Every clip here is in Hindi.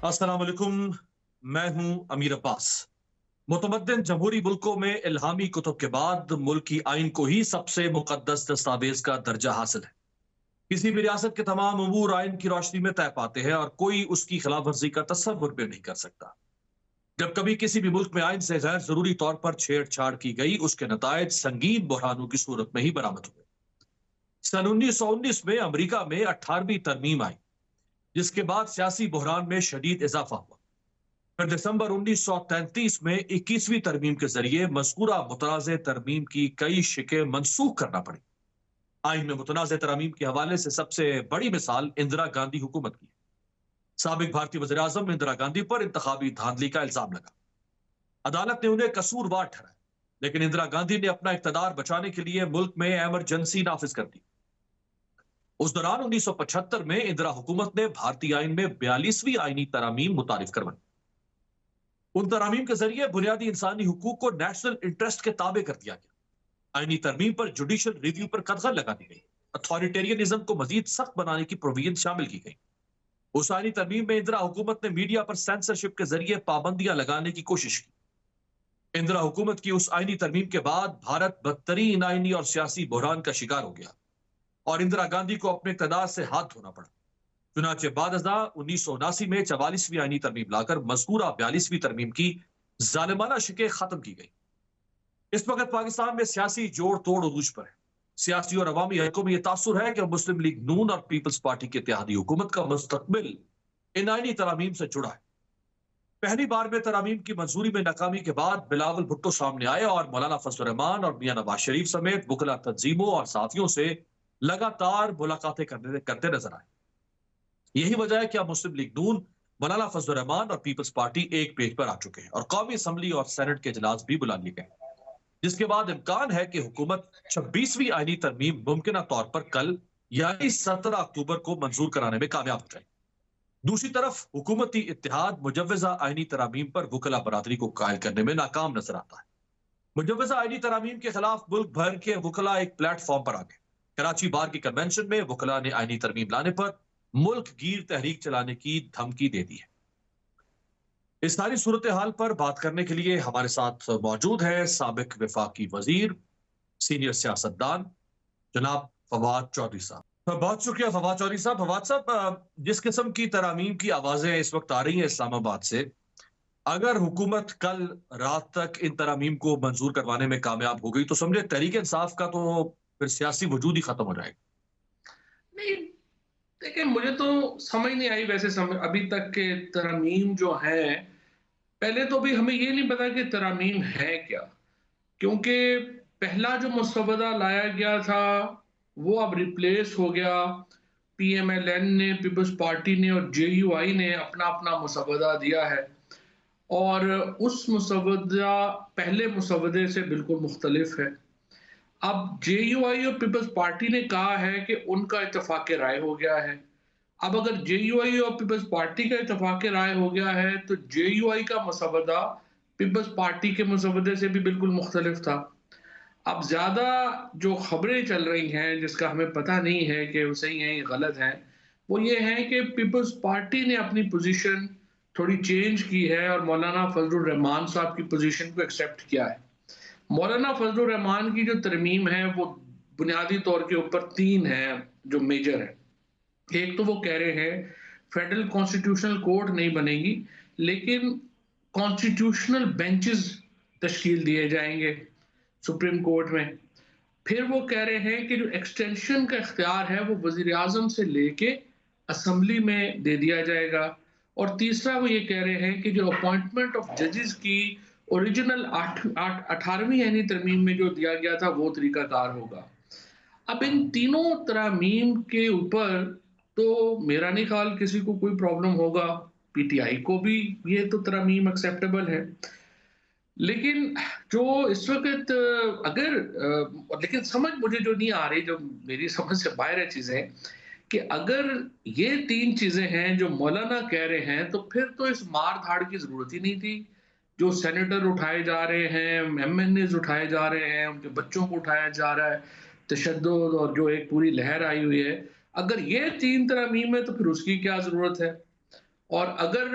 अस्सलाम वालेकुम। मैं हूं अमीर अब्बास। मुतमद्दिन जमहूरी मुल्कों में इल्हामी कुतुब के बाद मुल्क की आइन को ही सबसे मुकद्दस दस्तावेज का दर्जा हासिल है। किसी भी रियासत के तमाम अमूर आइन की रोशनी में तय पाते हैं और कोई उसकी खिलाफ वर्जी का तस्वुर भी नहीं कर सकता। जब कभी किसी भी मुल्क में आइन से गैर जरूरी तौर पर छेड़छाड़ की गई, उसके नतायज संगीन बुरहानों की सूरत में ही बरामद हुए। सन 1919 में अमरीका में 18वीं तरमीम आई, जिसके बाद सियासी बहरान में शदीद इजाफा हुआ। फिर दिसंबर 1933 में 21वीं तरमीम के जरिए मज़कूरा मुतनाज़ तरमीम की कई शिकें मनसूख करना पड़ी। आइन में मुतनाज़ तरमीम के हवाले से सबसे बड़ी मिसाल इंदिरा गांधी हुकूमत की है। साबिक भारतीय वज़ीर आज़म इंदिरा गांधी पर इंतखाबी धांधली का इल्जाम लगा। अदालत ने उन्हें कसूरवार ठहराया, लेकिन इंदिरा गांधी ने अपना इक़्तिदार बचाने के लिए मुल्क में एमरजेंसी नाफिज कर दी। उस दौरान 1975 में इंदिरा हुकूमत ने भारतीय आइन में 42वीं आइनी तरामीम मुतारिफ करवाई। उन तरामीम के जरिए बुनियादी इंसानी हुकूक को नेशनल इंटरेस्ट के ताबे कर दिया गया। आईनी तरमीम पर जुडिशियल रिव्यू पर कदगन लगा दी गई। अथॉरिटेरियनिज्म को मजीद सख्त बनाने की प्रोविजन शामिल की गई। उस आईनी तरमीम में इंदिरा हुकूमत ने मीडिया पर सेंसरशिप के जरिए पाबंदियां लगाने की कोशिश की। इंदिरा हुकूमत की उस आईनी तरमीम के बाद भारत बदतरीन आईनी और सियासी बहरान का शिकार हो गया और इंदिरा गांधी को अपने इक़्तिदार से हाथ धोना पड़ा। चुनाचे बाद 1979 में 44वीं आईनी तरमीम लाकर मज़कूरा 42वीं तरमीम की जालिमाना शिकें खत्म की गई। इस वक्त पाकिस्तान में सियासी जोड़ तोड़ उरूज पर है। सियासी और अवामी हलकों में यह तासुर है कि मुस्लिम लीग नून और पीपल्स पार्टी की इत्तेहादी हुकूमत का मुस्तकबिल इन आईनी तरामीम से जुड़ा है। पहली बार में तरामीम की मंजूरी में नाकामी के बाद बिलावल भुट्टो सामने आए और मौलाना फजल रहमान और मियां नवाज शरीफ समेत वकला तंजीमों और साथियों से लगातार मुलाकातें करते नजर आए। यही वजह है कि अब मुस्लिम लीग नून, मौलाना फजल रहमान और पीपल्स पार्टी एक पेज पर आ चुके हैं और कौमी असम्बली और सेनेट के इजलास भी बुला लिए गए, जिसके बाद इम्कान है कि हुकूमत 26वीं आईनी तरमीम मुमकिन तौर पर कल यानी 17 अक्टूबर को मंजूर कराने में कामयाब हो जाए। दूसरी तरफ हुकूमती इत्तेहाद मुजव्वजा आईनी तरामीम पर वकला बरादरी को कायल करने में नाकाम नजर आता है। मुजव्वजा आईनी तरामीम के खिलाफ मुल्क भर के वकला एक प्लेटफॉर्म पर आ गए। कराची बार की कन्वेंशन में वकला ने आईनी तरमीम लाने पर मुल्क गिर तहरीक चलाने की धमकी दे दी है। इस सारी सूरत हाल पर बात करने के लिए हमारे साथ मौजूद है साबिक विफाकी वजीर, सीनियर सियासतदान जनाब फवाद चौधरी साहब। बहुत शुक्रिया फवाद चौधरी साहब। फवाद साहब, जिस किस्म की तरामीम की आवाजें इस वक्त आ रही हैं इस्लामाबाद से, अगर हुकूमत कल रात तक इन तरामीम को मंजूर करवाने में कामयाब हो गई तो समझे तहरीक इंसाफ का तो फिर सियासी वजूद ही खत्म हो जाएगा। नहीं, देखिए मुझे तो समझ नहीं आई वैसे अभी तक के तरमीम जो है। पहले तो भी हमें ये नहीं पता कि तरमीम है क्या, क्योंकि पहला जो मसवदा लाया गया था वो अब रिप्लेस हो गया। पीएमएलएन ने, पीपल्स पार्टी ने और जेयूआई ने अपना अपना मसवदा दिया है और उस मसवदा पहले मसवदे से बिल्कुल मुख्तलिफ है। अब जेयूआई और पीपल्स पार्टी ने कहा है कि उनका इत्तेफाक राय हो गया है। अब अगर जेयूआई और पीपल्स पार्टी का इत्तेफाक राय हो गया है तो जेयूआई का मसवदा पीपल्स पार्टी के मसवदे से भी बिल्कुल मुख्तलिफ था। अब ज़्यादा जो खबरें चल रही हैं जिसका हमें पता नहीं है कि वो सही है या गलत है, वो ये है कि पीपल्स पार्टी ने अपनी पोजीशन थोड़ी चेंज की है और मौलाना फजलुर रहमान साहब की पोजीशन को एक्सेप्ट किया है। मौलाना फजलुर रहमान की जो तरमीम है वो बुनियादी तौर के ऊपर 3 है जो मेजर है। एक तो वो कह रहे हैं फेडरल कॉन्स्टिट्यूशनल कोर्ट नहीं बनेगी, लेकिन कॉन्स्टिट्यूशनल बेंचेस तश्कील दिए जाएंगे सुप्रीम कोर्ट में। फिर वो कह रहे हैं कि जो एक्सटेंशन का इख्तियार है वो वजीर आजम से लेके असम्बली में दे दिया जाएगा। और तीसरा वो ये कह रहे हैं कि जो अपॉइंटमेंट ऑफ जजेस की ओरिजिनल 18वीं यानी तरमीम में जो दिया गया था वो तरीकाकार होगा। अब इन तीनों तरामीम के ऊपर तो मेरा नहीं ख्याल किसी को कोई प्रॉब्लम होगा। पीटीआई को भी ये तो तरामीम एक्सेप्टेबल है। लेकिन जो इस वक़्त लेकिन समझ मुझे जो नहीं आ रही, जो मेरी समझ से बाहर है चीज़ें, कि अगर ये 3 चीज़ें हैं जो मौलाना कह रहे हैं, तो फिर तो इस मार-धाड़ की ज़रूरत ही नहीं थी। जो सेनेटर उठाए जा रहे हैं, एमएनएज़ उठाए जा रहे हैं, उनके बच्चों को उठाया जा रहा है, तशद्दुद और जो एक पूरी लहर आई हुई है। अगर ये 3 तरमीम है तो फिर उसकी क्या ज़रूरत है? और अगर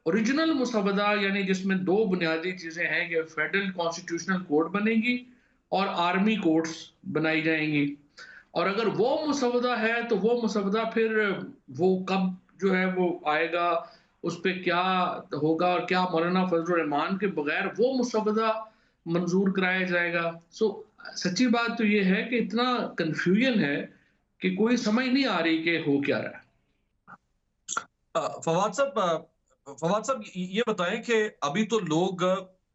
ओरिजिनल मुसवदा यानी जिसमें 2 बुनियादी चीज़ें हैं कि फेडरल कॉन्स्टिट्यूशनल कोड बनेगी और आर्मी कोर्ट्स बनाई जाएँगी। और अगर वो मुसवदा है तो वो मुसवदा फिर वो कब जो है वो आएगा, उस पे क्या होगा और क्या मौलाना फजल रहमान के बगैर वो मुसवदा मंजूर कराया जाएगा। सो सच्ची बात तो ये है कि इतना कन्फ्यूजन है कि कोई समझ नहीं आ रही कि हो क्या रहा है। फवाद साहब ये बताएं कि अभी तो लोग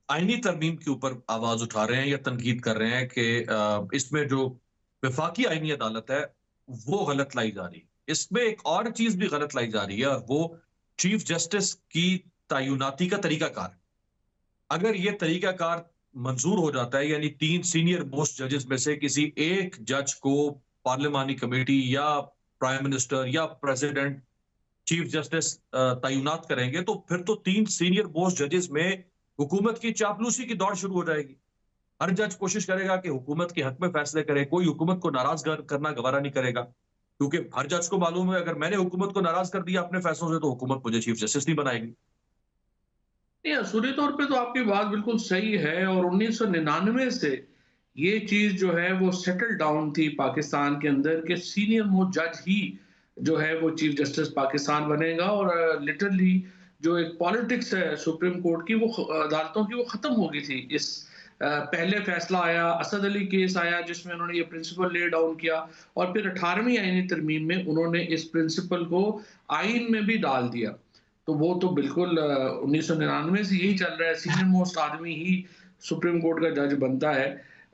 आईनी तरमीम के ऊपर आवाज उठा रहे हैं या तनकीद कर रहे हैं कि इसमें जो वफाकी आईनी अदालत है वो गलत लाई जा रही है। इसमें एक और चीज भी गलत लाई जा रही है और वो चीफ जस्टिस की तैनाती का तरीकाकार। अगर ये तरीकाकार मंजूर हो जाता है यानी 3 सीनियर मोस्ट जजेस में से किसी एक जज को पार्लिमानी कमेटी या प्राइम मिनिस्टर या प्रेसिडेंट चीफ जस्टिस तैनात करेंगे तो फिर तो 3 सीनियर मोस्ट जजेस में हुकूमत की चापलूसी की दौड़ शुरू हो जाएगी। हर जज कोशिश करेगा कि हुकूमत के हक में फैसले करे, कोई हुकूमत को नाराज करना गवारा नहीं करेगा, क्योंकि हर जज को मालूम है अगर मैंने हुकूमत को नाराज कर दिया अपने फैसलों से तो हुकूमत मुझे चीफ जस्टिस नहीं बनाएगी। नहीं, असूली तौर पे तो आपकी बात बिल्कुल सही है और 1999 से ये चीज़ जो है वो सेटल डाउन थी पाकिस्तान के अंदर कि सीनियर मोस्ट जज ही जो है वो चीफ जस्टिस पाकिस्तान बनेगा और लिटरली जो एक पॉलिटिक्स है सुप्रीम कोर्ट की वो अदालतों की वो ख़त्म हो गई थी। पहले फैसला आया, असद अली केस आया जिसमें उन्होंने ये प्रिंसिपल ले डाउन किया और फिर 18वीं आईनी तरमीम में उन्होंने इस प्रिंसिपल को आइन में भी डाल दिया। तो वो तो बिल्कुल 1999 से यही चल रहा है, सीनियर मोस्ट आदमी ही सुप्रीम कोर्ट का जज बनता है।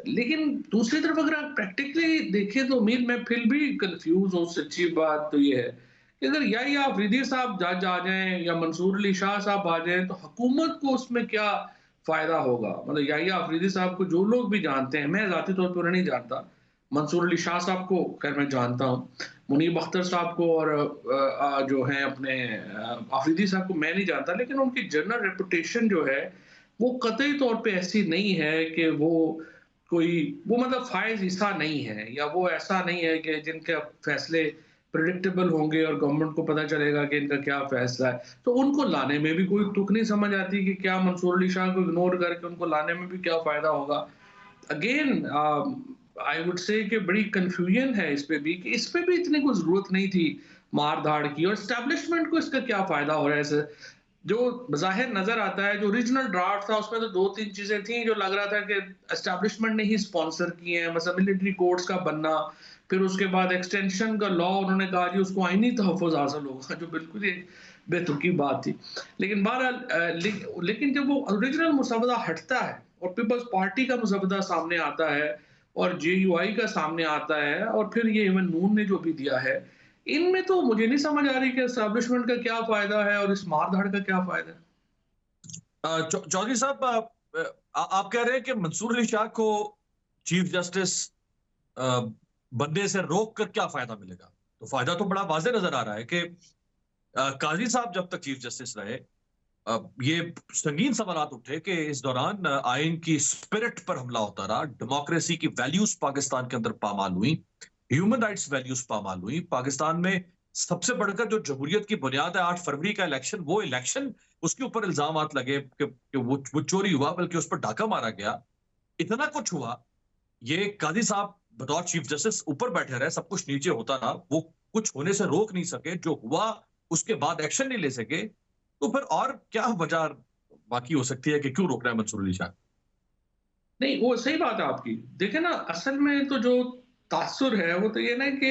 लेकिन दूसरी तरफ अगर आप प्रैक्टिकली देखें तो मीर मैं फिर भी कन्फ्यूज़ हूँ, सच्ची बात तो ये है कि अगर या अफरीदी साहब जज आ जाएँ या मंसूर अली शाह साहब आ जाएँ, तो हुकूमत को उसमें क्या फ़ायदा होगा? मतलब या अफरीदी साहब को जो लोग भी जानते हैं, मैं ज़ाती तौर पे उन्हें नहीं जानता। मंसूर अली शाह साहब को ख़ैर मैं जानता हूँ। मुनीब अख्तर साहब को और जो हैं अपने आफरीदी साहब को मैं नहीं जानता, लेकिन उनकी जनरल रेपुटेशन जो है वो कतई तौर पे ऐसी नहीं है कि वो कोई वो मतलब फायज ईसा नहीं है या वो ऐसा नहीं है कि जिनके फैसले प्रिडिक्टेबल होंगे और गवर्नमेंट को पता चलेगा कि इनका क्या फैसला है। तो उनको लाने में भी कोई तुक नहीं समझ आती कि क्या मंसूर अली शाह को इग्नोर करके उनको लाने में भी क्या फायदा होगा। अगेन आई वुड से कि बड़ी कंफ्यूजन है इस पे भी कि इस पे भी इतनी कोई ज़रूरत नहीं थी मार-धाड़ की और एस्टेब्लिशमेंट को इसका क्या फ़ायदा हो रहा है इससे? जो बज़ाहिर नज़र आता है, जो ओरिजिनल ड्राफ्ट था उसमें तो 2-3 चीज़ें थी जो लग रहा था कि एस्टेब्लिशमेंट ने ही स्पॉन्सर किए हैं, मतलब मिलिट्री कोर्ट्स का बनना, फिर उसके बाद एक्सटेंशन का लॉ उन्होंने कहा जी उसको आईनी तहफ़्फ़ुज़ हासिल होगा जो बिल्कुल ही बेतुकी बात थी। लेकिन बहरहाल लेकिन जब वो ओरिजिनल मुसवदा हटता है और पीपल्स पार्टी का मुसवदा सामने आता है और जेयूआई का सामने आता है और फिर ये इवन नून ने जो भी दिया है, इनमें तो मुझे नहीं समझ आ रही कि एस्टेब्लिशमेंट का क्या फ़ायदा है और इस मार-धाड़ का क्या फ़ायदा है? चौधरी साहब आप कह रहे हैं कि मंसूर अली शाह को चीफ जस्टिस बनने से रोक कर क्या फायदा मिलेगा? तो फायदा तो बड़ा वाज़ेह नजर आ रहा है कि काजी साहब जब तक चीफ जस्टिस रहे ये संगीन सवालात उठे कि इस दौरान आइन की स्पिरिट पर हमला होता रहा, डेमोक्रेसी की वैल्यूज पाकिस्तान के अंदर पामाल हुई, ह्यूमन राइट्स वैल्यूज पामाल हुई। पाकिस्तान में सबसे बढ़कर जो जमहूरियत की बुनियाद है 8 फरवरी का इलेक्शन, वो इलेक्शन उसके ऊपर इल्जामात लगे कि वो चोरी हुआ, बल्कि उस पर डाका मारा गया। इतना कुछ हुआ, ये काजी साहब बतौर चीफ जस्टिस ऊपर बैठे रहे, सब कुछ नीचे होता रहा, वो कुछ होने से रोक नहीं सके, जो हुआ उसके बाद एक्शन नहीं ले सके, तो फिर और क्या वजह बाकी हो सकती है कि क्यों रोक रहा है मंसूर अली शाह? नहीं, वो सही बात है आपकी। देखिए ना, असल में तो जो तासुर है, वो तो ये ना कि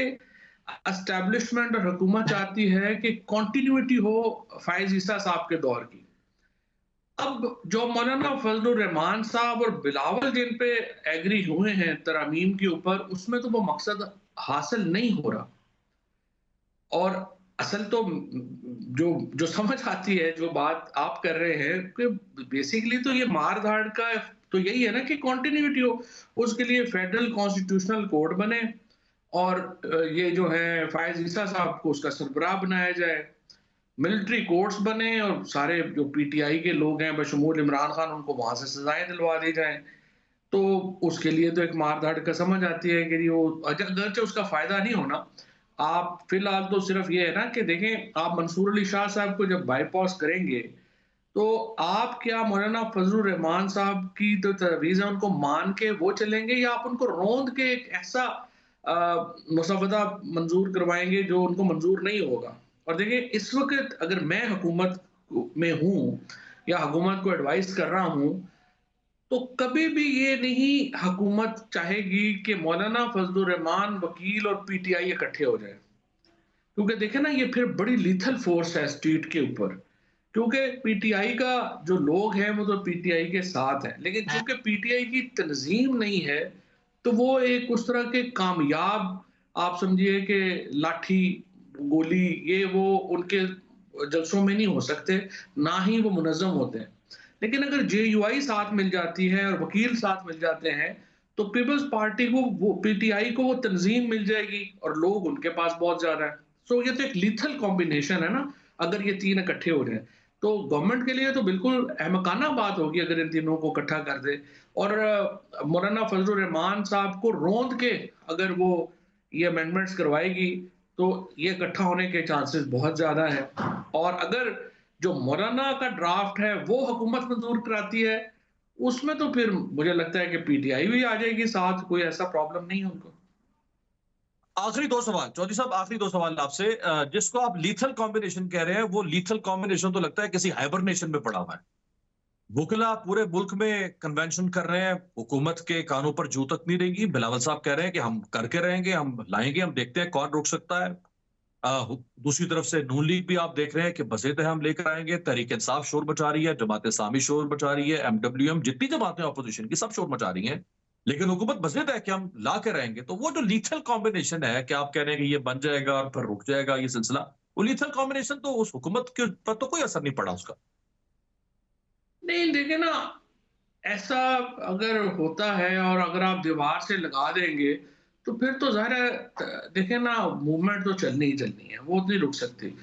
एस्टेब्लिशमेंट और हुकूमत चाहती है कि कंटिन्यूटी हो फ़ायज़ ईसा साहब के दौर की। अब जो मौलाना फजलुर रहमान साहब और बिलावल जिन पे एग्री हुए हैं तरमीम के ऊपर, उसमें तो वो मकसद हासिल नहीं हो रहा। और असल तो जो जो समझ आती है, जो बात आप कर रहे हैं कि बेसिकली तो ये मार-धाड़ का तो यही है ना कि कंटिन्यूटी हो। उसके लिए फेडरल कॉन्स्टिट्यूशनल कोड बने और ये जो है फ़ायज़ ईसा साहब को उसका सरबराह बनाया जाए। मिलिट्री कोर्ट्स बने और सारे जो पीटीआई के लोग हैं बशमूल इमरान खान उनको वहाँ से सज़ाएँ दिलवा दी जाएँ। तो उसके लिए तो एक मार-धाड़ का समझ आती है कि जी वो अगरचे उसका फ़ायदा नहीं होना, आप फिलहाल तो सिर्फ ये है ना कि देखें, आप मंसूर अली शाह साहब को जब बाईपास करेंगे, तो आप क्या मौलाना फजलुर रहमान साहब की जो तजवीज़ है उनको मान के वो चलेंगे, या आप उनको रोंद के एक ऐसा मसवदा मंजूर करवाएंगे जो उनको मंजूर नहीं होगा? और देखिए, इस वक्त अगर मैं हुकूमत में हूँ या हुकूमत को एडवाइस कर रहा हूँ, तो कभी भी ये नहीं हुकूमत चाहेगी कि मौलाना फजलुर रहमान वकील और पीटीआई इकट्ठे हो जाए, क्योंकि देखें ना, ये फिर बड़ी लीथल फोर्स है स्ट्रीट के ऊपर। क्योंकि पीटीआई का जो लोग हैं वो तो पीटीआई के साथ हैं, लेकिन चूंकि पीटीआई की तंजीम नहीं है, तो वो एक उस तरह के कामयाब, आप समझिए कि लाठी गोली ये वो उनके जलसों में नहीं हो सकते, ना ही वो मुनज़्ज़म होते हैं। लेकिन अगर जेयूआई साथ मिल जाती है और वकील साथ मिल जाते हैं, तो पीपल्स पार्टी को, वो पीटीआई को वो तंजीम मिल जाएगी और लोग उनके पास बहुत ज्यादा है। सो ये तो एक लीथल कॉम्बिनेशन है ना, अगर ये तीन इकट्ठे हो जाए, तो गवर्नमेंट के लिए तो बिल्कुल अहमकाना बात होगी अगर इन तीनों को इकट्ठा कर दे। और मौलाना फजलुर रहमान साहब को रोंद के अगर वो ये अमेंडमेंट्स करवाएगी, तो ये इकट्ठा होने के चांसेस बहुत ज्यादा है। और अगर जो मौलाना का ड्राफ्ट है वो हुकूमत मंजूर कराती है, उसमें तो फिर मुझे लगता है कि पीटीआई भी आ जाएगी साथ, कोई ऐसा प्रॉब्लम नहीं है उनको। आखिरी दो सवाल चौधरी साहब, आखिरी दो सवाल आपसे। जिसको आप लीथल कॉम्बिनेशन कह रहे हैं, वो लीथल कॉम्बिनेशन तो लगता है किसी हाइबरनेशन में पड़ा हुआ है। वकला पूरे मुल्क में कन्वेंशन कर रहे हैं, हुकूमत के कानों पर जू तक नहीं रहेगी। बिलावल साहब कह रहे हैं कि हम करके रहेंगे, हम लाएंगे, हम देखते हैं कौन रोक सकता है। दूसरी तरफ से नून लीग भी आप देख रहे हैं कि बसेते हम लेकर आएंगे। तहरीक इंसाफ शोर मचा रही है, जमात इस्लामी शोर मचा रही है, एमडब्ल्यूएम, जितनी जमातें अपोजिशन की सब शोर मचा रही हैं। लेकिन हुकूमत बसेत है कि हम ला के रहेंगे। तो वो जो लीथल कॉम्बिनेशन है कि आप कह रहे हैं कि ये बन जाएगा और फिर रुक जाएगा ये सिलसिला, वो लीथल कॉम्बिनेशन तो उस हुकूमत के पर तो कोई असर नहीं पड़ा उसका। नहीं, देखिए ना, ऐसा अगर होता है और अगर आप दीवार से लगा देंगे, तो फिर तो ज़ाहिर है, देखिए ना, मूवमेंट तो चलनी ही चलनी है, वो नहीं रुक सकती।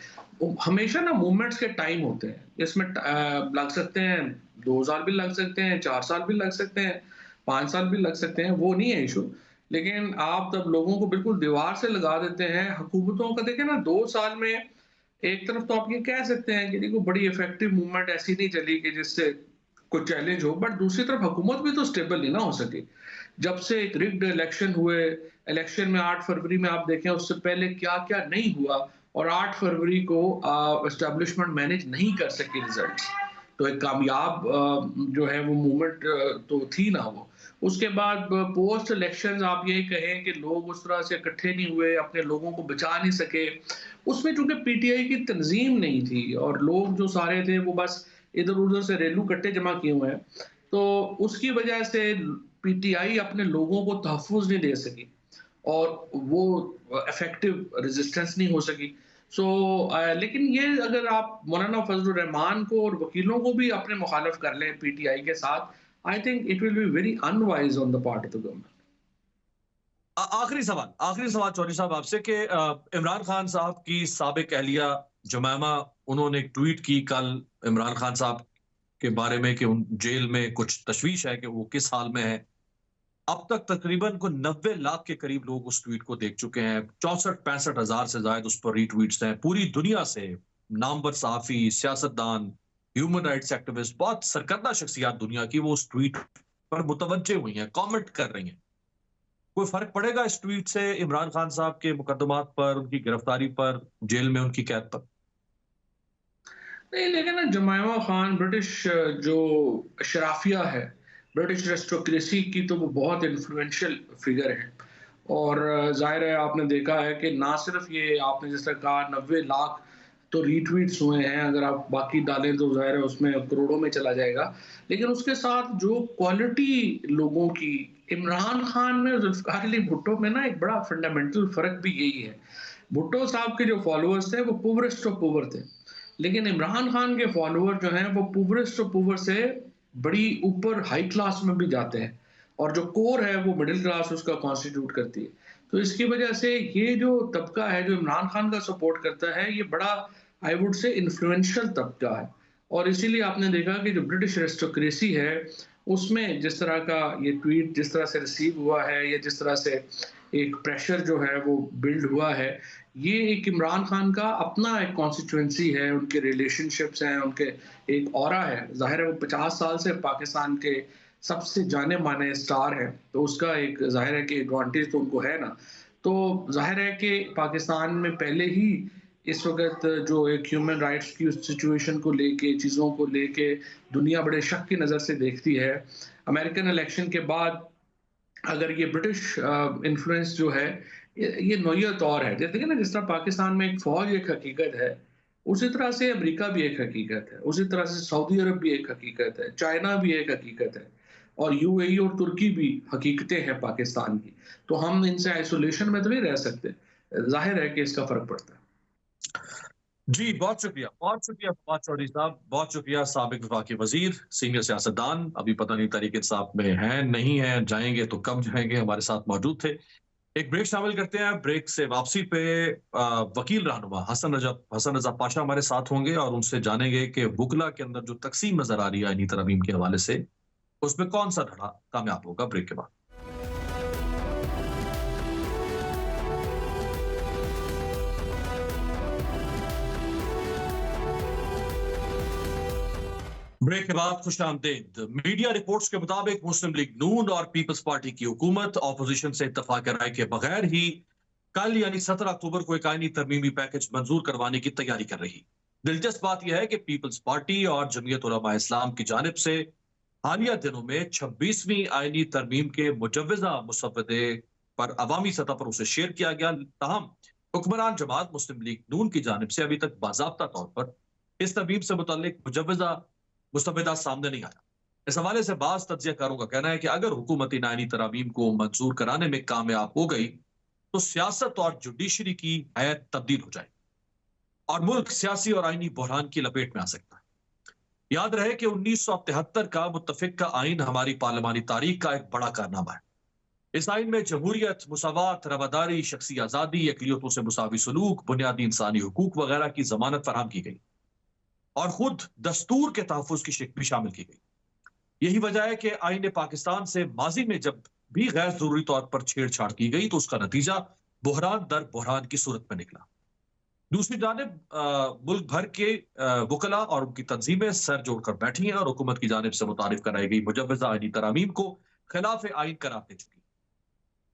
हमेशा ना मूवमेंट्स के टाइम होते हैं, इसमें लग सकते हैं, 2 साल भी लग सकते हैं, 4 साल भी लग सकते हैं, 5 साल भी लग सकते हैं, वो नहीं है इशू। लेकिन आप तब लोगों को बिल्कुल दीवार से लगा देते हैं, हुकूमतों का देखिए ना, 2 साल में एक तरफ तो आप ये कह सकते हैं कि देखो बड़ी इफेक्टिव मूवमेंट ऐसी नहीं चली कि जिससे कोई चैलेंज हो, बट दूसरी तरफ हुकूमत भी तो स्टेबल नहीं ना हो सकी। जब से एक रिग्ड इलेक्शन हुए, इलेक्शन में 8 फरवरी में आप देखें उससे पहले क्या-क्या नहीं हुआ, और 8 फरवरी को एस्टेब्लिशमेंट मैनेज नहीं कर सकी रिजल्ट्स। तो एक कामयाब जो है वो मूवमेंट तो थी ना वो। उसके बाद पोस्ट इलेक्शंस आप यही कहें कि लोग उस तरह से इकट्ठे नहीं हुए, अपने लोगों को बचा नहीं सके। उसमें चूँकि पीटीआई की तंज़ीम नहीं थी और लोग जो सारे थे वो बस इधर-उधर से रेलू कट्टे जमा किए हुए हैं। तो उसकी वजह से पीटीआई अपने लोगों को तहफ़्फ़ुज़ नहीं दे सकी और वो इफ़ेक्टिव रेज़िस्टेंस नहीं हो सकी। सो लेकिन ये अगर आप मौलाना फज़लुर रहमान को और वकीलों को भी अपने मुखालिफ कर लें पीटीआई के साथ, I think it will be very unwise on the part of the government. आखिरी सवाल चौधरी साहब आपसे कि इमरान खान साहब की साबिक अहलिया जुमैमा, उन्होंने एक ट्वीट की कल इमरान खान साहब के बारे में कि उन जेल में कुछ तशवीश है कि वो किस हाल में है। अब तक तकरीबन को 90 लाख के करीब लोग उस ट्वीट को देख चुके हैं। 64-65 हजार से ज्यादा उस पर रीट्वीट्स हैं पूरी दुनिया से। नामवर सहाफी, सियासतदान, ह्यूमन राइट्स एक्टिविस्ट, बहुत सरकर्दा शख्सियत दुनिया की वो उस ट्वीट पर मुतवज्जे हुई हैं, कमेंट कर रही हैं। कोई फर्क पड़ेगा इस ट्वीट से इमरान खान साहब के मुकदमात पर, उनकी गिरफ्तारी पर, जेल में उनकी कैद पर? नहीं, लेकिन ना, जमाइमा खान ब्रिटिश जो शराफिया है, ब्रिटिश एरिस्टोक्रेसी की, तो वो बहुत इन्फ्लुएंशियल फिगर है। और ज़ाहिर है आपने देखा है कि ना सिर्फ ये आपने जैसा कहा 90 लाख तो रीट्वीट्स हुए हैं, अगर आप बाकी डालें तो ज़ाहिर है उसमें करोड़ों में चला जाएगा। लेकिन उसके साथ जो क्वालिटी लोगों की, इमरान खान में और ज़ुल्फ़िकार अली भुट्टो में ना एक बड़ा फंडामेंटल फ़र्क भी यही है। भुट्टो साहब के जो फॉलोअर्स थे वो पुअरेस्ट ऑफ पुअर थे। लेकिन इमरान खान के फॉलोअर जो हैं वो पुअरेस्ट ऑफ पुअर से बड़ी ऊपर हाई क्लास में भी जाते हैं, और जो कोर है वो मिडिल क्लास उसका कॉन्स्टिट्यूट करती है। तो इसकी वजह से ये जो तबका है जो इमरान खान का सपोर्ट करता है, ये बड़ा, आई वुड से, इन्फ्लुएंशियल तबका है। और इसीलिए आपने देखा कि जो ब्रिटिश एरिस्टोक्रेसी है उसमें जिस तरह का ये ट्वीट जिस तरह से रिसीव हुआ है, या जिस तरह से एक प्रेशर जो है वो बिल्ड हुआ है। ये एक इमरान खान का अपना एक कॉन्स्टिट्यूएंसी है, उनके रिलेशनशिप्स हैं, उनके एक ऑरा है। ज़ाहिर है वो 50 साल से पाकिस्तान के सबसे जाने-माने स्टार हैं, तो उसका एक ज़ाहिर है कि एडवांटेज तो उनको है ना। तो ज़ाहिर है कि पाकिस्तान में पहले ही इस वक़्त जो एक ह्यूमन राइट्स की उस सिचुएशन को लेके, चीज़ों को लेके दुनिया बड़े शक की नज़र से देखती है। अमेरिकन इलेक्शन के बाद अगर ये ब्रिटिश इन्फ्लुएंस जो है, ये नौयत और है। जैसे देखिए ना, जिस तरह पाकिस्तान में एक फ़ौज एक हकीकत है, उसी तरह से अमेरिका भी एक हकीकत है, उसी तरह से सऊदी अरब भी एक हकीकत है, चाइना भी एक हकीकत है और यूएई और तुर्की भी हकीकतें हैं पाकिस्तान की। तो हम इनसे आइसोलेशन में तो नहीं रह सकते। ज़ाहिर है कि इसका फ़र्क पड़ता है। जी, बहुत शुक्रिया फवाद चौधरी साहब, बहुत शुक्रिया साबिक वफाकी वजीर, सीनियर सियासतदान, अभी पता नहीं तहरीक इंसाफ में हैं, नहीं हैं, जाएंगे तो कब जाएंगे, हमारे साथ मौजूद थे। एक ब्रेक शामिल करते हैं, ब्रेक से वापसी पे वकील रहनुमा हसन रजा पाशा हमारे साथ होंगे और उनसे जानेंगे कि वुकला के अंदर जो तकसीम नजर आ रही है आईनी तरमीम के हवाले से, उसमें कौन सा धड़ा कामयाब होगा। ब्रेक के बाद ब्रेक के बाद खुश आमदेद। मीडिया रिपोर्ट्स के मुताबिक मुस्लिम लीग नून और पीपल्स पार्टी की हुकूमत ऑपोजिशन से इत्तफाक राय के बगैर ही कल यानी 17 अक्टूबर को एक आईनी तरमीमी पैकेज मंजूर करवाने की तैयारी कर रही। दिलचस्प बात यह है कि पीपल्स पार्टी और जमीयत उलमा इस्लाम की जानिब से हालिया दिनों में 26वीं आईनी तरमीम के मुजव्वजा मुसवदे पर अवामी सतह पर उसे शेयर किया गया। तहम हुक्मरान जमात मुस्लिम लीग नून की जानिब से अभी तक बाजाब्ता तौर पर इस तरमीम से मुतल्लिक मुजव्वजा मुस्तबदा सामने नहीं आया। इस हवाले से बाज तज्जियाकारों का कहना है कि अगर हुकूमती आईनी तरामीम को मंजूर कराने में कामयाब हो गई तो सियासत और जुडिशरी की हैत तब्दील हो जाए और मुल्क सियासी और आईनी बहरान की लपेट में आ सकता है। याद रहे कि 1973 का मुत्तफिक का आइन हमारी पार्लिमानी तारीख का एक बड़ा कारनामा है। इस आइन में जमहूरियत, मुसावात, रवादारी, शख्सी आजादी, अकलियतों से मुसावी सलूक, बुनियादी इंसानी हुकूक वगैरह की जमानत फराम की गई और खुद दस्तूर के तहफ़्फ़ुज़ की शिक भी शामिल की गई। यही वजह है कि आईन पाकिस्तान से माजी में जब भी गैर जरूरी तौर पर छेड़छाड़ की गई तो उसका नतीजा बुहरान दर बुहरान की सूरत में निकला। दूसरी जानिब मुल्क भर के वकला और उनकी तंजीमें सर जोड़कर बैठी हैं और हुकूमत की जानिब से मुतारिफ कराई गई मुजव्वजा आईनी तरामीम को खिलाफ आइन करार दे चुकी।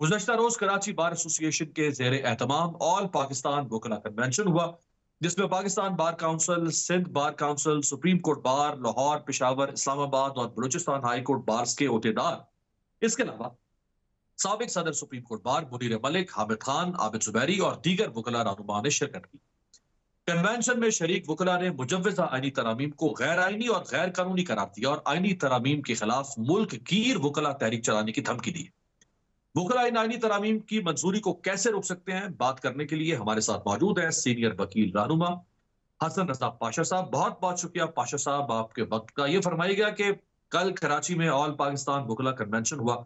गुज़श्ता रोज कराची बार एसोसिएशन के जेर एहतमाम ऑल पाकिस्तान वकला कन्वेंशन हुआ, जिसमें Pakistan bar council, Sindh bar council, supreme court bar, Lahore, Peshawar, Islamabad और बलूचिस्तान हाई कोर्ट बार्स के ओहदेदार, इसके अलावा साबिक सदर सुप्रीम कोर्ट बार मुनीर मलिक, हामिद खान, आबिद जुबैरी और दीगर वकला रहनुमा ने शिरकत की। कन्वेंशन में शरीक वकला ने मुजव्वजा आईनी तरामीम को गैर आईनी और गैर कानूनी करार दिया और आईनी तरामीम के खिलाफ मुल्क गिर वकला तहरीक चलाने की धमकी दी। वकला इन आईनी तरामीम की मंजूरी को कैसे रोक सकते हैं, बात करने के लिए हमारे साथ मौजूद है सीनियर वकील रहनुमा हसन रजा पाशा साहब। बहुत बहुत शुक्रिया पाशा साहब आपके वक्त का। ये फरमाइएगा कि कल कराची में ऑल पाकिस्तान वकला कन्वेंशन हुआ,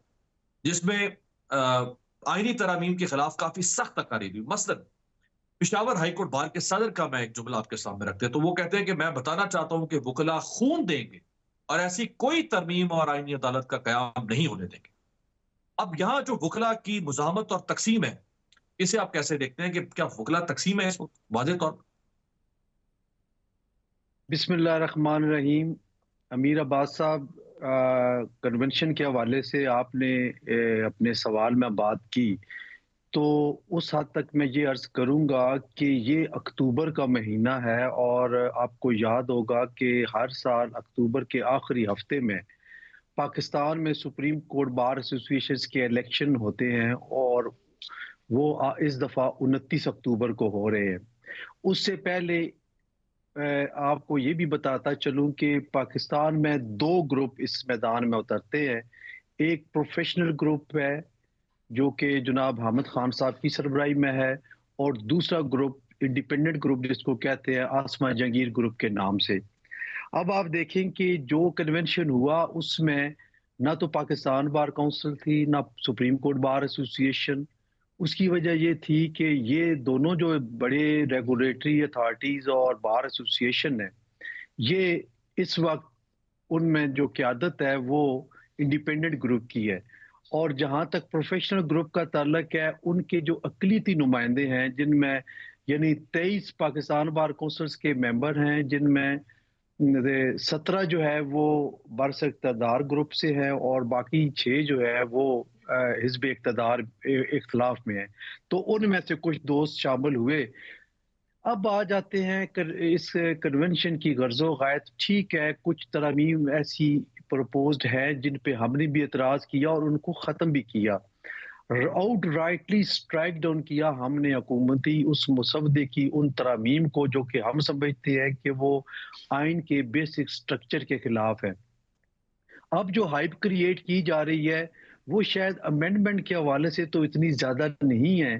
जिसमें आईनी तरामीम के खिलाफ काफी सख्त तकारीर हुई। मसलन पिशावर हाईकोर्ट बार के सदर का मैं एक जुमला आपके सामने रखते हैं, तो वो कहते हैं कि मैं बताना चाहता हूं कि वकला खून देंगे और ऐसी कोई तरमीम और आईनी अदालत का कयाम नहीं होने देंगे। अब यहाँ जो वकला की मुजाहमत और तकसीम है, इसे आप कैसे देखते हैं कि क्या वकला तकसीम है इस वक्त वाज़ेह तौर पर? बिस्मिल्लाहिर्रहमानिर्रहीम। अमीर अब्बास साहब, कन्वेंशन के हवाले से आपने अपने सवाल में बात की, तो उस हद तक मैं ये अर्ज़ करूँगा कि ये अक्टूबर का महीना है और आपको याद होगा कि हर साल अक्टूबर के आखिरी हफ्ते में पाकिस्तान में सुप्रीम कोर्ट बार एसोसिएशन के इलेक्शन होते हैं और वो इस दफ़ा 29 अक्टूबर को हो रहे हैं। उससे पहले आपको ये भी बताता चलूं कि पाकिस्तान में दो ग्रुप इस मैदान में उतरते हैं। एक प्रोफेशनल ग्रुप है जो कि जनाब हामिद खान साहब की सरबराही में है और दूसरा ग्रुप इंडिपेंडेंट ग्रुप जिसको कहते हैं आसमा जंगीर ग्रुप के नाम से। अब आप देखें कि जो कन्वेंशन हुआ उसमें ना तो पाकिस्तान बार काउंसिल थी ना सुप्रीम कोर्ट बार एसोसिएशन। उसकी वजह ये थी कि ये दोनों जो बड़े रेगुलेटरी अथॉरिटीज़ और बार एसोसिएशन है, ये इस वक्त उनमें जो क़यादत है वो इंडिपेंडेंट ग्रुप की है और जहाँ तक प्रोफेशनल ग्रुप का ताल्लुक है, उनके जो अक़लियती नुमाइंदे हैं, जिनमें यानी 23 पाकिस्तान बार कौंसिल्स के मेंबर हैं, जिनमें 17 जो है वो बरस इक़्तिदार ग्रुप से है और बाकी 6 जो है वो हिज़्ब इक़्तिदार इख्तिलाफ में है। तो उनमें से कुछ दोस्त शामिल हुए। अब आ जाते हैं इस कन्वेंशन की गर्ज़ो गायत। ठीक है, कुछ तरमीम ऐसी प्रपोज्ड है जिन पे हमने भी एतराज़ किया और उनको ख़त्म भी किया, आउट राइटली स्ट्राइक डाउन किया हमने हुकूमती उस मुसवदे की उन तरमीम को जो कि हम समझते हैं कि वो आइन के बेसिक स्ट्रक्चर के खिलाफ है। अब जो हाइप क्रिएट की जा रही है वो शायद अमेंडमेंट के हवाले से तो इतनी ज़्यादा नहीं है,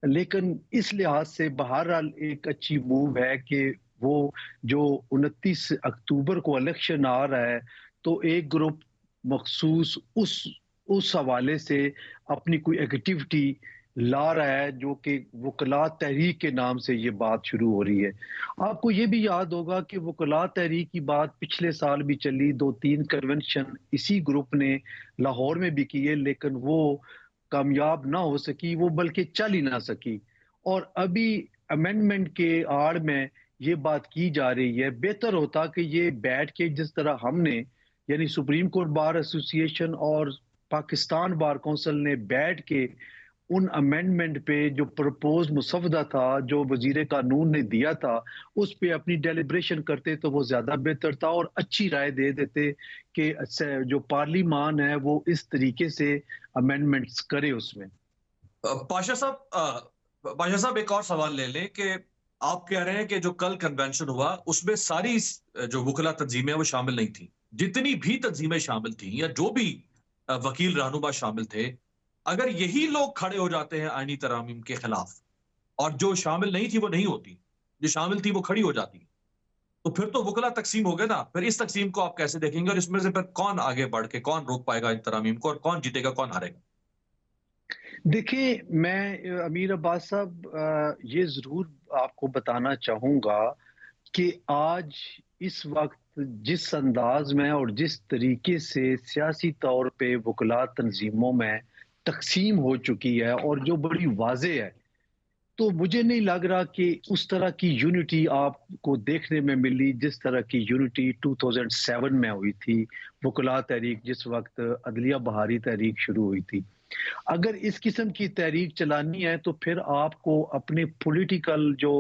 लेकिन इस लिहाज से बहरहाल एक अच्छी मूव है कि वो जो 29 अक्टूबर को इलेक्शन आ रहा है, तो एक ग्रुप मखसूस उस हवाले से अपनी कोई एक्टिविटी ला रहा है, जो कि वकला तहरीक के नाम से ये बात शुरू हो रही है। आपको ये भी याद होगा कि वकला तहरीक की बात पिछले साल भी चली, 2-3 कन्वेंशन इसी ग्रुप ने लाहौर में भी किए, लेकिन वो कामयाब ना हो सकी, वो बल्कि चल ही ना सकी। और अभी अमेंडमेंट के आड़ में ये बात की जा रही है, बेहतर होता कि ये बैठ के जिस तरह हमने यानी सुप्रीम कोर्ट बार एसोसिएशन और पाकिस्तान बार काउंसिल ने बैठ के उन अमेंडमेंट पे जो प्रपोज मुसवदा था, जो वजीर कानून ने दिया था, उस पे अपनी डेलिब्रेशन करते तो वो ज्यादा बेहतर था और अच्छी राय दे देते कि जो पार्लिमान है वो इस तरीके से अमेंडमेंट्स करे उसमें। पाशा साहब एक और सवाल ले लें कि आप कह रहे हैं कि जो कल कन्वेंशन हुआ उसमें सारी जो वकला तंजीमें वो शामिल नहीं थी। जितनी भी तंजीमें शामिल थी या जो भी वकील रहनुमा शामिल थे, अगर यही लोग खड़े हो जाते हैं आईनी तरामीम के खिलाफ और जो शामिल नहीं थी वो नहीं होती, जो शामिल थी वो खड़ी हो जाती, तो फिर तो वकला तकसीम हो गए ना। फिर इस तकसीम को आप कैसे देखेंगे और इसमें से फिर कौन आगे बढ़ के कौन रोक पाएगा इन तरामीम को और कौन जीतेगा कौन हारेगा? देखिए, मैं अमीर अब्बास साहब ये ज़रूर आपको बताना चाहूँगा कि आज इस वक़्त जिस अंदाज़ में और जिस तरीके से सियासी तौर पे वकला तंज़ीमों में तक़सीम हो चुकी है और जो बड़ी वाज़ेह है, तो मुझे नहीं लग रहा कि उस तरह की यूनिटी आपको देखने में मिली जिस तरह की यूनिटी 2007 में हुई थी। वकला तहरीक जिस वक़्त अदलिया बहारी तहरीक शुरू हुई थी। अगर इस किस्म की तहरीक चलानी है तो फिर आपको अपने पॉलिटिकल जो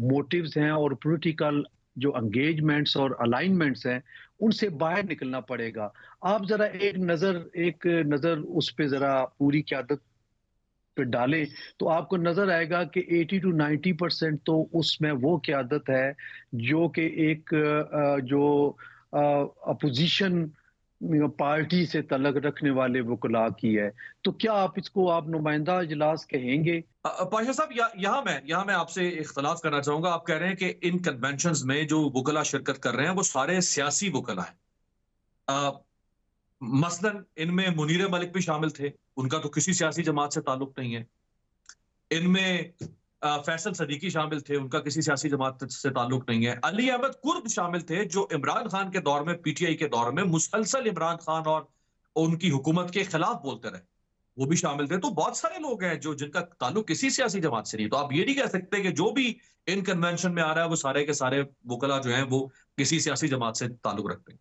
मोटिव्स हैं और पॉलिटिकल जो एंगेजमेंट्स और अलाइनमेंट्स हैं, उनसे बाहर निकलना पड़ेगा। आप ज़रा एक नज़र उस पे ज़रा पूरी क़यादत पे डालें, तो आपको नज़र आएगा कि 80 टू 90% तो उसमें वो क़यादत है जो कि एक जो अपोज़िशन पार्टी से तल्लुक़ रखने वाले वकला की है। तो क्या आप इसको नुमाइंदा इजलास कहेंगे? पाशा साहब, यहाँ मैं आपसे इख्तलाफ करना चाहूंगा। आप कह रहे हैं कि इन कन्वेंशंस में जो वकला शिरकत कर रहे हैं वो सारे सियासी वकला हैं। मसलन इनमें मुनीर मलिक भी शामिल थे, उनका तो किसी सियासी जमात से ताल्लुक नहीं है। इनमें फैसल सदीकी शामिल थे, उनका किसी सियासी जमात से ताल्लुक नहीं है। अली अहमद कुर्द शामिल थे जो इमरान खान के दौर में, पीटीआई के दौर में मुसलसल इमरान खान और उनकी हुकूमत के खिलाफ बोलते रहे, वो भी शामिल थे। तो बहुत सारे लोग हैं जो जिनका ताल्लुक किसी सियासी जमात से नहीं। तो आप ये नहीं कह सकते कि जो भी इन कन्वेंशन में आ रहा है वो सारे के सारे वकला जो हैं वो किसी सियासी जमात से ताल्लुक रखते हैं।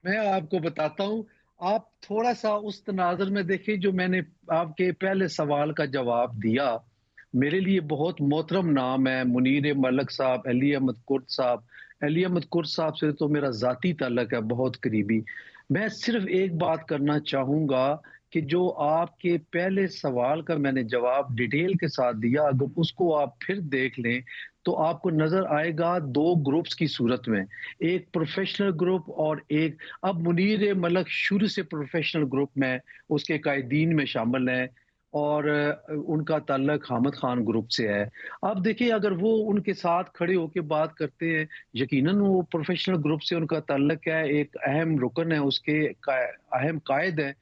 मैं आपको बताता हूँ, आप थोड़ा सा उस तनाज़ुर में देखिए जो मैंने आपके पहले सवाल का जवाब दिया। मेरे लिए बहुत मोहतरम नाम है मुनीर मलिक साहब, अली अहमद कुर्द साहब। अली अहमद कुर्द साहब से तो मेरा ज़ाती ताल्लुक है, बहुत करीबी। मैं सिर्फ एक बात करना चाहूँगा कि जो आपके पहले सवाल का मैंने जवाब डिटेल के साथ दिया, अगर उसको आप फिर देख लें तो आपको नज़र आएगा 2 ग्रुप्स की सूरत में, एक प्रोफेशनल ग्रुप और एक। अब मुनीर मलिक शुरू से प्रोफेशनल ग्रुप में उसके कायदीन में शामिल हैं और उनका ताल्लुक हामिद खान ग्रुप से है। अब देखिए, अगर वो उनके साथ खड़े होकर बात करते हैं, यकीनन वो प्रोफेशनल ग्रुप से उनका ताल्लुक है, एक अहम रुकन है, उसके अहम कायद है,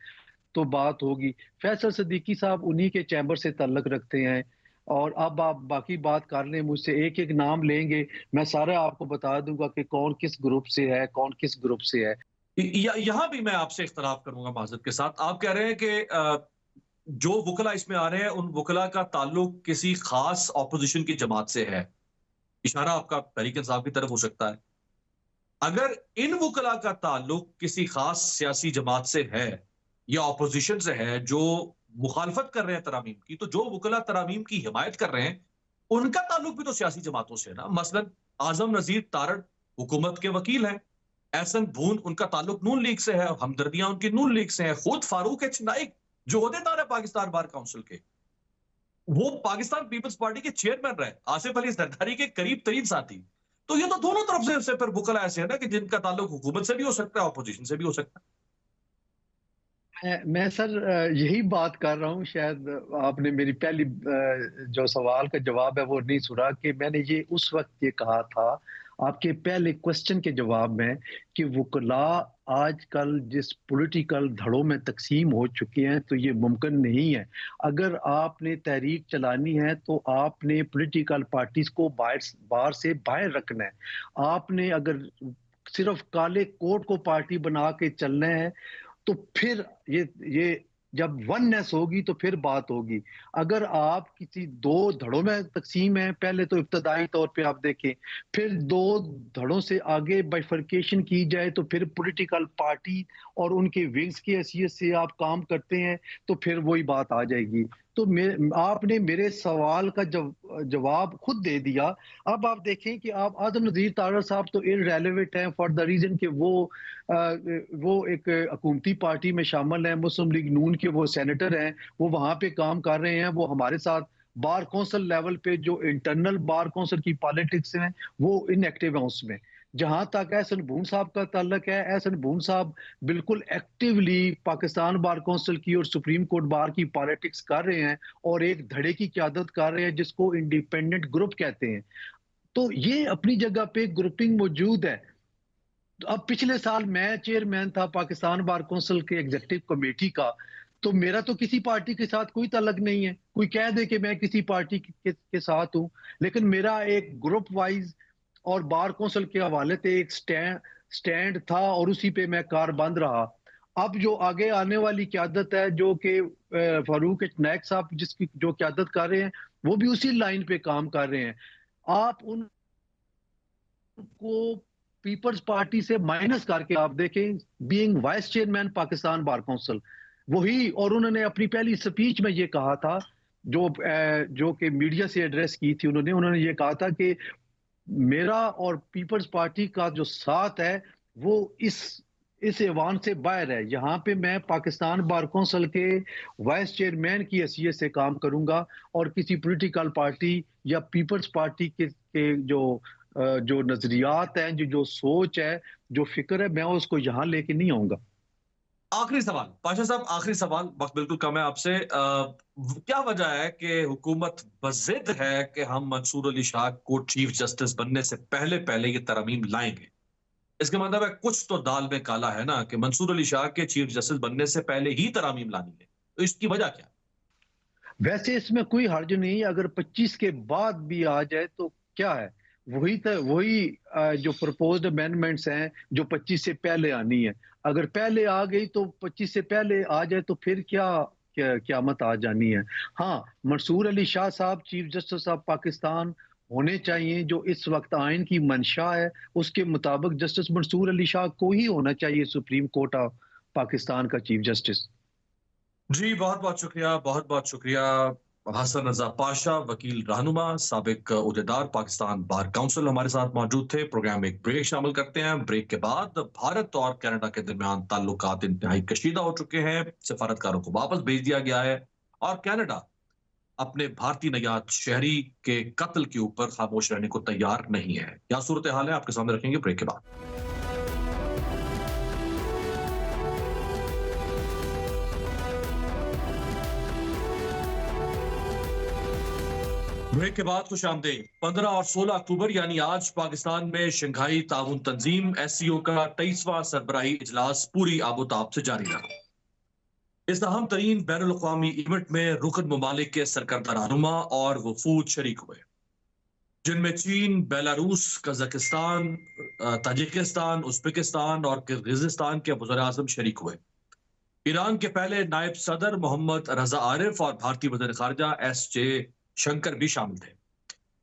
तो बात होगी। फैसल सदीकी साहब उन्हीं के चैम्बर से ताल्लुक रखते हैं। और अब आप बाकी बात कर लें मुझसे, एक-एक नाम लेंगे, मैं सारा आपको बता दूँगा कि कौन किस ग्रुप से है, कौन किस ग्रुप से है। यहां भी मैं आपसे इख्तलाफ करूंगा माजरत के साथ। आप कह रहे हैं कि जो वकला इसमें आ रहे हैं उन वकला का ताल्लुक किसी खास ऑपोजिशन की जमात से है। इशारा आपका तहरीक इंसाफ की तरफ हो सकता है। अगर इन वकला का ताल्लुक किसी खास सियासी जमात से है या ऑपोजिशन से है जो मुखालफत कर रहे हैं तरामीम की, तो जो वकला तरामीम की हिमायत कर रहे हैं उनका ताल्लुक भी तो सियासी जमातों से है ना। मसलन आजम नजीर तारड़ हुकूमत के वकील हैं, एहसन भून उनका ताल्लुक नून लीग से है, हमदर्दियां उनकी नून लीग से है। खुद फारूक एच नाइक जो ओहदेदार है पाकिस्तान बार काउंसिल के, वो पाकिस्तान पीपल्स पार्टी के चेयरमैन रहे, आसिफ अली जरदारी के करीब तरीन साथी। तो ये तो दोनों तरफ से फिर वकला ऐसे है ना कि जिनका ताल्लुक हुकूमत से भी हो सकता है, अपोजिशन से भी हो सकता है। मैं सर यही बात कर रहा हूँ। शायद आपने मेरी पहली जो सवाल का जवाब है वो नहीं सुना, कि मैंने ये उस वक्त ये कहा था आपके पहले क्वेश्चन के जवाब में कि वकला आजकल जिस पॉलिटिकल धड़ों में तकसीम हो चुके हैं तो ये मुमकिन नहीं है। अगर आपने तहरीक चलानी है तो आपने पॉलिटिकल पार्टीज को बाहर से बाहर रखना है। आपने अगर सिर्फ काले कोट को पार्टी बना के चलना है तो फिर ये जब वननेस होगी तो फिर बात होगी। अगर आप किसी दो धड़ों में तकसीम है, पहले तो इब्तदाई तौर पे आप देखें, फिर दो धड़ों से आगे बाइफरकेशन की जाए तो फिर पॉलिटिकल पार्टी और उनके विंग्स की हैसियत से आप काम करते हैं तो फिर वही बात आ जाएगी। तो आपने मेरे सवाल का जवाब खुद दे दिया। अब आप देखें कि आप आजम नज़ीर तारड़ साहब तो इररेलेवेंट हैं फॉर द रीजन कि वो एक हुकूमती पार्टी में शामिल है, मुस्लिम लीग नून के वो सेनेटर हैं, वो वहां पे काम कर रहे हैं। वो हमारे साथ बार कौंसिल लेवल पे जो इंटरनल बार कौंसिल की पॉलिटिक्स है वो इनएक्टिव है उसमें। जहां तक एहसन भून साहब का ताल्लुक है, एहसन भून साहब बिल्कुल एक्टिवली पाकिस्तान बार कौंसिल की और सुप्रीम कोर्ट बार की पॉलिटिक्स कर रहे हैं और एक धड़े की क़यादत कर रहे हैं जिसको इंडिपेंडेंट ग्रुप कहते हैं। तो ये अपनी जगह पे ग्रुपिंग मौजूद है। तो अब पिछले साल मैं चेयरमैन था पाकिस्तान बार कौंसिल के एग्जीक्यूटिव कमेटी का, तो मेरा तो किसी पार्टी के साथ कोई ताल्लुक नहीं है। कोई कह दे कि मैं किसी पार्टी के साथ हूं, लेकिन मेरा एक ग्रुप वाइज और बार कौंसिल के हवाले से एक स्टैंड था और उसी पे मैं कारबंद रहा। अब जो आगे आने वाली क़यादत है जो कि फारूक नायक साहब जिसकी जो क़यादत कर रहे हैं वो भी उसी लाइन पे काम कर रहे हैं। आप उनको पीपल्स पार्टी से माइनस करके आप देखें, being vice chairman Pakistan bar council वही, और उन्होंने अपनी पहली स्पीच में ये कहा था जो कि मीडिया से एड्रेस की थी, उन्होंने ये कहा था कि मेरा और पीपल्स पार्टी का जो साथ है वो इस ऐवान से बाहर है। यहाँ पे मैं पाकिस्तान बार कौंसिल के वाइस चेयरमैन की हैसियत से काम करूंगा और किसी पॉलिटिकल पार्टी या पीपल्स पार्टी के जो नजरियात हैं, जो सोच है, जो फिक्र है, मैं उसको यहाँ लेके नहीं आऊंगा। आखिरी सवाल पाशा साहब, आखिरी सवाल, वक्त बिल्कुल कम है आपसे। क्या वजह है कि हुकूमत बज़िद है कि हम मंसूर अली शाह को चीफ जस्टिस बनने से पहले पहले ये तरमीम लाएंगे? इसका मतलब है कुछ तो दाल में काला है ना, कि मंसूर अली शाह के चीफ जस्टिस बनने से पहले ही तरमीम लानी है। तो इसकी वजह क्या? वैसे इसमें कोई हर्ज नहीं, अगर 25 के बाद भी आ जाए तो क्या है, वही जो प्रपोज्ड अमेंडमेंट्स हैं जो 25 से पहले आनी है। अगर पहले आ गई तो 25 से पहले आ जाए तो फिर क़यामत आ जानी है। हाँ, मंसूर अली शाह साहब चीफ जस्टिस ऑफ पाकिस्तान होने चाहिए, जो इस वक्त आइन की मंशा है उसके मुताबिक जस्टिस मंसूर अली शाह को ही होना चाहिए सुप्रीम कोर्ट ऑफ पाकिस्तान का चीफ जस्टिस। जी बहुत बहुत शुक्रिया, बहुत बहुत शुक्रिया। हसन रजा पाशा, वकील रहनुमा, साबिक उहदेदार पाकिस्तान बार काउंसिल हमारे साथ मौजूद थे। प्रोग्राम में एक ब्रेक शामिल करते हैं। ब्रेक के बाद भारत और कनाडा के दरमियान ताल्लुकात इंतहाई कशीदा हो चुके हैं, सफारतकारों को वापस भेज दिया गया है और कनाडा अपने भारतीय नयात शहरी के कत्ल के ऊपर खामोश रहने को तैयार नहीं है। क्या सूरत हाल है आपके सामने रखेंगे ब्रेक के बाद। ब्रेक के बाद खुश आमदीद। 15 और 16 अक्टूबर यानी आज पाकिस्तान में शंघाई ताउन तंजीम SCO का 23वां सरबराही इजलास पूरी आबोताब से जारी रहा। इस अहम तरीन बैनुल अक़वामी इवेंट में रुकन ममालिक के सरकर्दा रहनुमा और वफूद शरीक हुए। जिनमें चीन, बेलारूस, कजाकिस्तान, ताजिकिस्तान, उज्बेकिस्तान और किर्गिजिस्तान के वज़ीर आज़म शरीक हुए। ईरान के पहले नायब सदर मोहम्मद रजा आरिफ और भारतीय वज़ीर खारजा एस.जे. शंकर भी शामिल थे।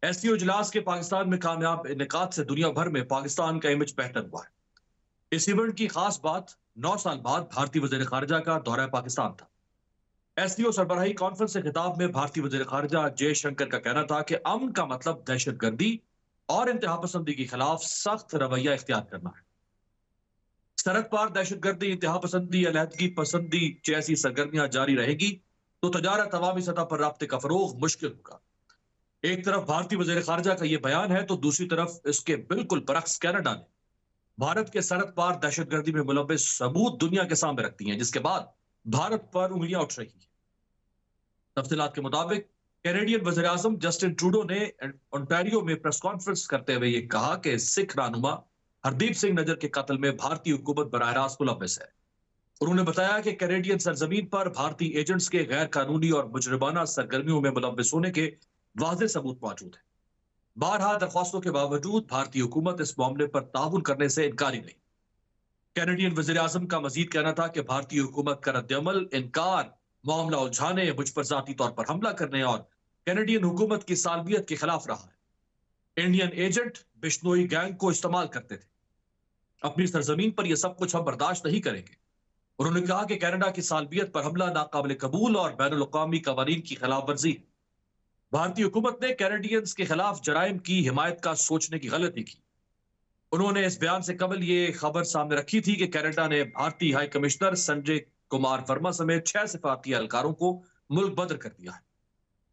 एससीओ इजलास के पाकिस्तान में कामयाब इनेकाद से दुनिया भर में पाकिस्तान का इमेज बेहतर हुआ है। इस इवेंट की खास बात 9 साल बाद भारतीय वज़ीर खारजा का दौरा पाकिस्तान था। एससीओ सरबराही कॉन्फ्रेंस से खिताब में भारतीय वज़ीर खारजा जयशंकर का कहना था कि अमन का मतलब दहशतगर्दी और इंतहा पसंदी के खिलाफ सख्त रवैया इख्तियार करना है। सरहद पार दहशतगर्दी, इंतहा पसंदी, अलहदगी पसंदी जैसी सरगर्मियां जारी रहेगी तो तजारत अवामी सतह पर राब्ते का फरोग मुश्किल होगा। एक तरफ भारतीय वज़ीर खारजा का यह बयान है तो दूसरी तरफ इसके बिल्कुल बरक्स कनाडा ने भारत के सरहद पार दहशतगर्दी में मुलव्वस सबूत दुनिया के सामने रखती हैं, जिसके बाद भारत पर उंगलियां उठ रही हैं। तफसीलात के मुताबिक कैनेडियन वज़ीर आज़म जस्टिन ट्रूडो ने ओंटारियो में प्रेस कॉन्फ्रेंस करते हुए यह कहा कि सिख रहनुमा हरदीप सिंह नजर के कत्ल में भारतीय हुकूमत बराह रास्त मुलव्वस है। उन्होंने बताया कि कैनेडियन सरजमीन पर भारतीय एजेंट्स के गैर कानूनी और मुजरिमाना सरगर्मियों में मुलव्वस होने के वाज़ेह सबूत मौजूद है। बारहा दरख्वास्तों के बावजूद भारतीय हुकूमत इस मामले पर ताउन करने से इनकारी नहीं। कैनेडियन वज़ीर आज़म का मजीद कहना था कि भारतीय हुकूमत का रद्दअमल, इनकार, मामला उलझाने, मुझ पर जाती तौर पर हमला करने और कैनेडियन हुकूमत की सालमियत के खिलाफ रहा है। इंडियन एजेंट बिश्नोई गैंग को इस्तेमाल करते थे। अपनी सरजमीन पर यह सब कुछ हम बर्दाश्त नहीं करेंगे। उन्होंने कहा कि कनाडा की सालमियत पर हमला नाकाबिल कबूल और बैनुल अक़वामी कवानीन की खिलाफ वर्जी है। भारतीय हुकूमत ने कैनेडियंस के खिलाफ जराइम की हिमायत का सोचने की गलती की। उन्होंने इस बयान से कबल ये खबर सामने रखी थी कि कनाडा ने भारतीय हाई कमिश्नर संजय कुमार वर्मा समेत 6 सिफारती एहलकारों को मुल्क बदर कर दिया है।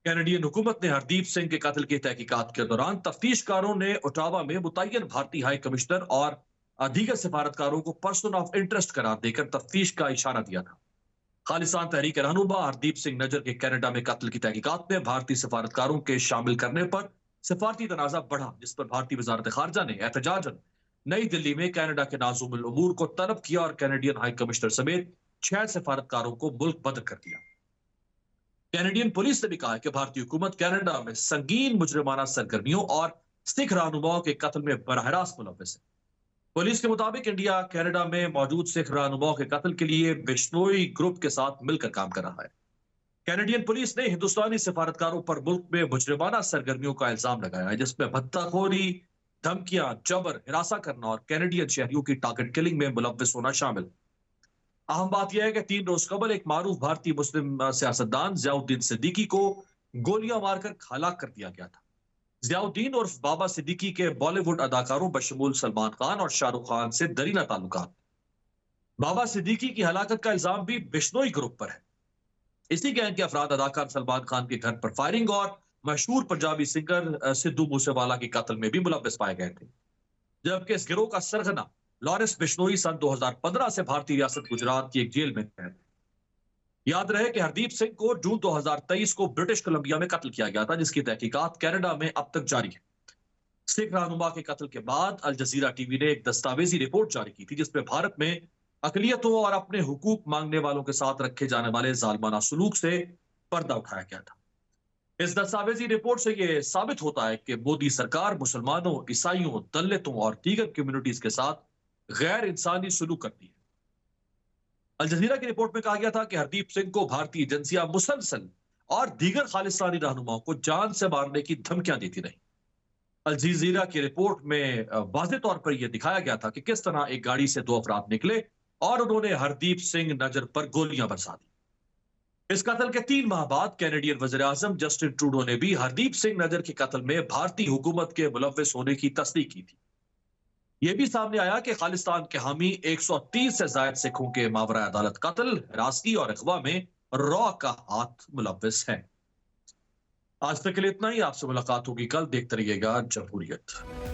कैनेडियन हुकूमत ने हरदीप सिंह के कत्ल की तहकीकात के दौरान तफ्तीशकारों ने ओटावा में मुतय्यन भारतीय हाई कमिश्नर और दीगर सिफारतकारों को पर्सन ऑफ इंटरेस्ट करार देकर तफ्तीश का इशारा दिया था। खालिस्तान तहरीक रहनुमा हरदीप सिंह नजर के कनाडा में कत्ल की तहकीकात में भारतीय सिफारतकारों के शामिल करने पर सिफारती तनाज़ा बढ़ा, जिस पर भारतीय वजारत खारजा ने एहतजाजन नई दिल्ली में कनाडा के नाज़ुमुल उमूर को तलब किया और कैनेडियन हाई कमिश्नर समेत 6 सिफारतकारों को मुल्क बदर कर दिया। कैनेडियन पुलिस ने भी कहा कि भारतीय हुकूमत कनाडा में संगीन मुजरिमाना सरगर्मियों और सिख रहनुमाओं के कत्ल में बराह रास्त मुलव्वस है। पुलिस के मुताबिक इंडिया कनाडा में मौजूद सिख रहनुमाओं के कत्ल के लिए बिश्नोई ग्रुप के साथ मिलकर काम कर रहा है। कैनेडियन पुलिस ने हिंदुस्तानी सिफारतकारों पर मुल्क में मुजरिमाना सरगर्मियों का इल्जाम लगाया है, जिसमें भत्ताखोरी, धमकियां, जबर, हिरासा करना और कैनेडियन शहरियों की टारगेट किलिंग में मुलव्वस होना शामिल। अहम बात यह है कि 3 रोज कबल एक मारूफ भारतीय मुस्लिम सियासतदान ज़ियाउद्दीन सिद्दीकी को गोलियां मारकर हलाक कर दिया गया था। ज़ियाउद्दीन उर्फ बाबा सिद्दीकी के बॉलीवुड अदाकारों बशमूल सलमान खान और शाहरुख खान से दरीना ताल्लुकात। बाबा सिद्दीकी की हलाकत का इल्जाम भी बिश्नोई ग्रुप पर है। इसी गैंग के अफराद अदाकार सलमान खान के घर पर फायरिंग और मशहूर पंजाबी सिंगर सिद्धू मूसेवाला के कत्ल में भी मुलव्वस पाए गए थे। जबकि इस गिरोह का सरगना लॉरेंस बिश्नोई सन 2015 से भारतीय रियासत गुजरात की एक जेल में कैद है। याद रहे कि हरदीप सिंह को जून 2023 को ब्रिटिश कोलंबिया में कत्ल किया गया था, जिसकी तहकीकात कनाडा में अब तक जारी है। सिख रहनुमा के कत्ल के बाद अल जजीरा टीवी ने एक दस्तावेजी रिपोर्ट जारी की थी, जिसमें भारत में अकलियतों और अपने हुकूक मांगने वालों के साथ रखे जाने वाले जालिमाना सलूक से पर्दा उठाया गया था। इस दस्तावेजी रिपोर्ट से यह साबित होता है कि मोदी सरकार मुसलमानों, ईसाइयों, दलितों और दीगर कम्युनिटीज के साथ गैर इंसानी सलूक करती है। अल जजीरा की रिपोर्ट में कहा गया था कि हरदीप सिंह को भारतीय एजेंसियां मुसलसल और दीगर खालिस्तानी रहनुमाओं को जान से मारने की धमकियां देती रही। अल जजीरा की रिपोर्ट में वाज़ेह तौर पर यह दिखाया गया था कि किस तरह एक गाड़ी से 2 अफराद निकले और उन्होंने हरदीप सिंह नजर पर गोलियां बरसा दी। इस कत्ल के 3 माह बाद कैनेडियन वज़ीर आज़म जस्टिन ट्रूडो ने भी हरदीप सिंह नजर के कत्ल में भारतीय हुकूमत के मुलव्वस होने की तस्दीक की थी। यह भी सामने आया कि खालिस्तान के हामी 130 से ज्यादा सिखों के मावरा अदालत कत्ल, हिरासती और अगवा में रॉ का हाथ मुलव्वस है। आज तक के लिए इतना ही। आपसे मुलाकात होगी कल। देखते रहिएगा जमहूरियत।